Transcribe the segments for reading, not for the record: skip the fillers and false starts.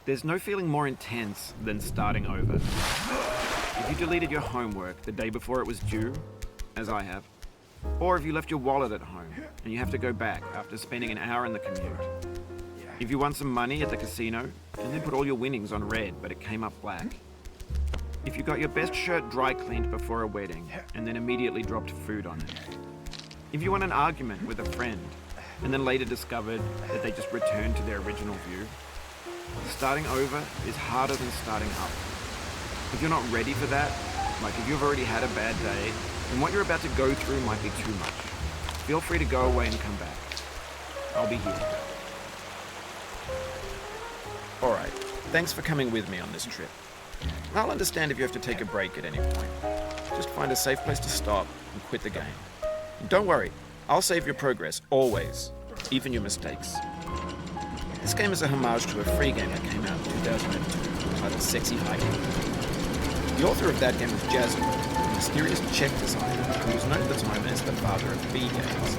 There's no feeling more intense than starting over. If you deleted your homework the day before it was due, as I have, or if you left your wallet at home and you have to go back after spending an hour in the commute. If you won some money at the casino and then put all your winnings on red but it came up black. If you got your best shirt dry cleaned before a wedding and then immediately dropped food on it. If you won an argument with a friend and then later discovered that they just returned to their original view. Starting over is harder than starting up. If you're not ready for that, like if you've already had a bad day, and what you're about to go through might be too much, feel free to go away and come back. I'll be here. Alright, thanks for coming with me on this trip. I'll understand if you have to take a break at any point. Just find a safe place to stop and quit the game. And don't worry, I'll save your progress, always, even your mistakes. This game is a homage to a free game that came out in 2002 titled Sexy Hiking. The author of that game was Jazzo, a mysterious Czech designer who was known at the time as the father of B games.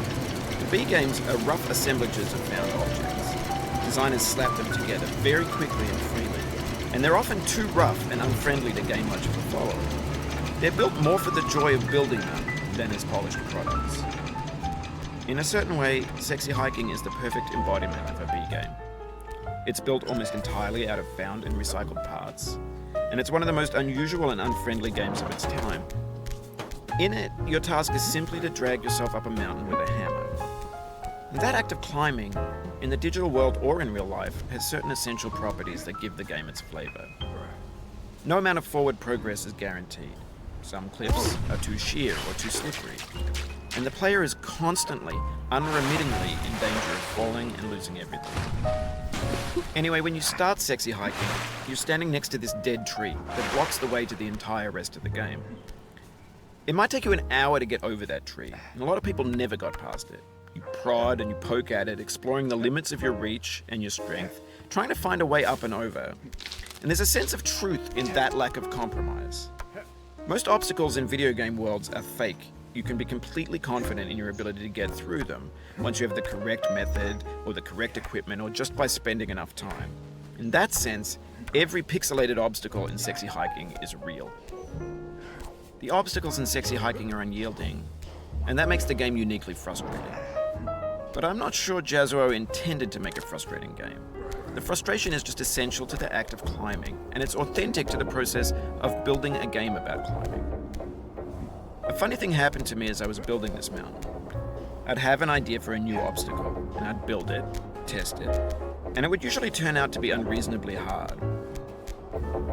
The B games are rough assemblages of found objects. Designers slap them together very quickly and freely, and they're often too rough and unfriendly to gain much of a following. They're built more for the joy of building them than as polished products. In a certain way, Sexy Hiking is the perfect embodiment of a B game. It's built almost entirely out of found and recycled parts, and it's one of the most unusual and unfriendly games of its time. In it, your task is simply to drag yourself up a mountain with a hammer. And that act of climbing, in the digital world or in real life, has certain essential properties that give the game its flavor. No amount of forward progress is guaranteed. Some cliffs are too sheer or too slippery, and the player is constantly, unremittingly in danger of falling and losing everything. Anyway, when you start Sexy Hiking, you're standing next to this dead tree that blocks the way to the entire rest of the game. It might take you an hour to get over that tree, and a lot of people never got past it. You prod and you poke at it, exploring the limits of your reach and your strength, trying to find a way up and over. And there's a sense of truth in that lack of compromise. Most obstacles in video game worlds are fake. You can be completely confident in your ability to get through them once you have the correct method or the correct equipment or just by spending enough time. In that sense, every pixelated obstacle in Sexy Hiking is real. The obstacles in Sexy Hiking are unyielding, and that makes the game uniquely frustrating. But I'm not sure Jazzo intended to make a frustrating game. The frustration is just essential to the act of climbing, and it's authentic to the process of building a game about climbing. A funny thing happened to me as I was building this mountain. I'd have an idea for a new obstacle, and I'd build it, test it, and it would usually turn out to be unreasonably hard.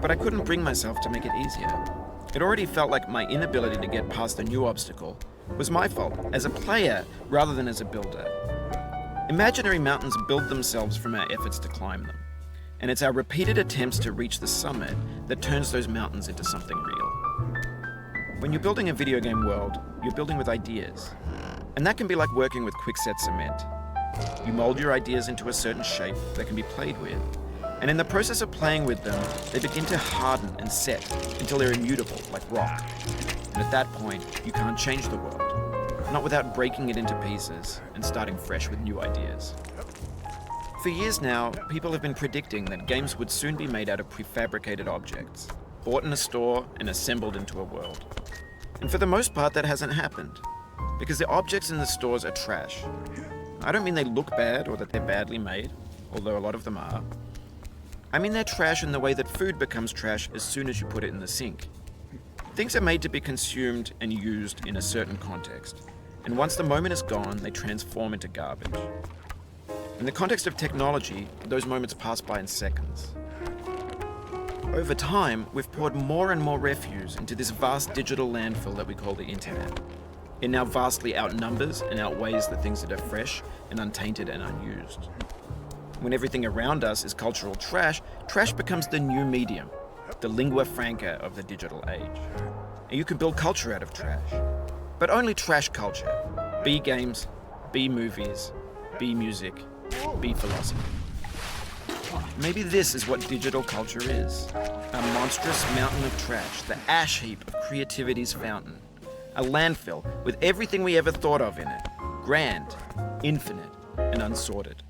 But I couldn't bring myself to make it easier. It already felt like my inability to get past the new obstacle was my fault, as a player rather than as a builder. Imaginary mountains build themselves from our efforts to climb them, and it's our repeated attempts to reach the summit that turns those mountains into something real. When you're building a video game world, you're building with ideas, and that can be like working with quickset cement. You mold your ideas into a certain shape that can be played with, and in the process of playing with them, they begin to harden and set until they're immutable, like rock. And at that point, you can't change the world, not without breaking it into pieces and starting fresh with new ideas. For years now, people have been predicting that games would soon be made out of prefabricated objects, bought in a store and assembled into a world. And for the most part, that hasn't happened, because the objects in the stores are trash. I don't mean they look bad or that they're badly made, although a lot of them are. I mean they're trash in the way that food becomes trash as soon as you put it in the sink. Things are made to be consumed and used in a certain context, and once the moment is gone, they transform into garbage. In the context of technology, those moments pass by in seconds. Over time, we've poured more and more refuse into this vast digital landfill that we call the internet. It now vastly outnumbers and outweighs the things that are fresh and untainted and unused. When everything around us is cultural trash, trash becomes the new medium, the lingua franca of the digital age. And you can build culture out of trash, but only trash culture. B games, B movies, B music, B philosophy. Maybe this is what digital culture is. A monstrous mountain of trash, the ash heap of creativity's fountain. A landfill with everything we ever thought of in it. Grand, infinite, and unsorted.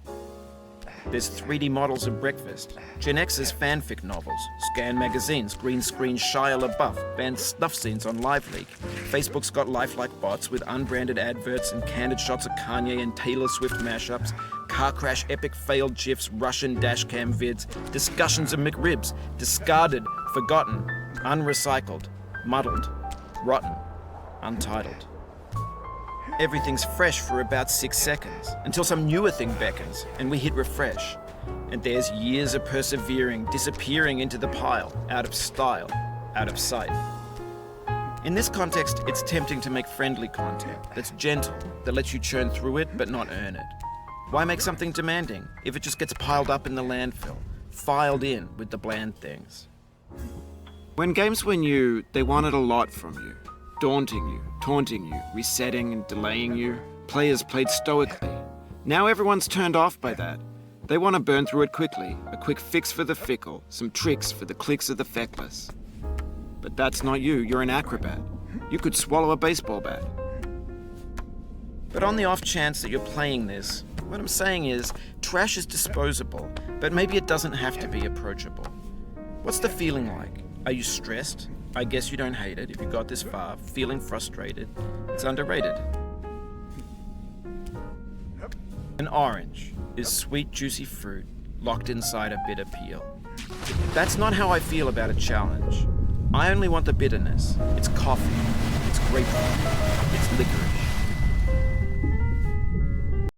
There's 3D models of breakfast, Gen X's fanfic novels, scan magazines, green screen Shia LaBeouf, banned snuff scenes on LiveLeak. Facebook's got lifelike bots with unbranded adverts and candid shots of Kanye and Taylor Swift mashups, car crash epic failed GIFs, Russian dashcam vids, discussions of McRibs, discarded, forgotten, unrecycled, muddled, rotten, untitled. Everything's fresh for about 6 seconds, until some newer thing beckons, and we hit refresh. And there's years of persevering, disappearing into the pile, out of style, out of sight. In this context, it's tempting to make friendly content that's gentle, that lets you churn through it but not earn it. Why make something demanding if it just gets piled up in the landfill, filed in with the bland things? When games were new, they wanted a lot from you. Daunting you, taunting you, resetting and delaying you. Players played stoically. Now everyone's turned off by that. They want to burn through it quickly, a quick fix for the fickle, some tricks for the clicks of the feckless. But that's not you, you're an acrobat. You could swallow a baseball bat. But on the off chance that you're playing this, what I'm saying is, trash is disposable, but maybe it doesn't have to be approachable. What's the feeling like? Are you stressed? I guess you don't hate it if you got this far, feeling frustrated. It's underrated. An orange is sweet, juicy fruit locked inside a bitter peel. That's not how I feel about a challenge. I only want the bitterness. It's coffee. It's grapefruit. It's licorice.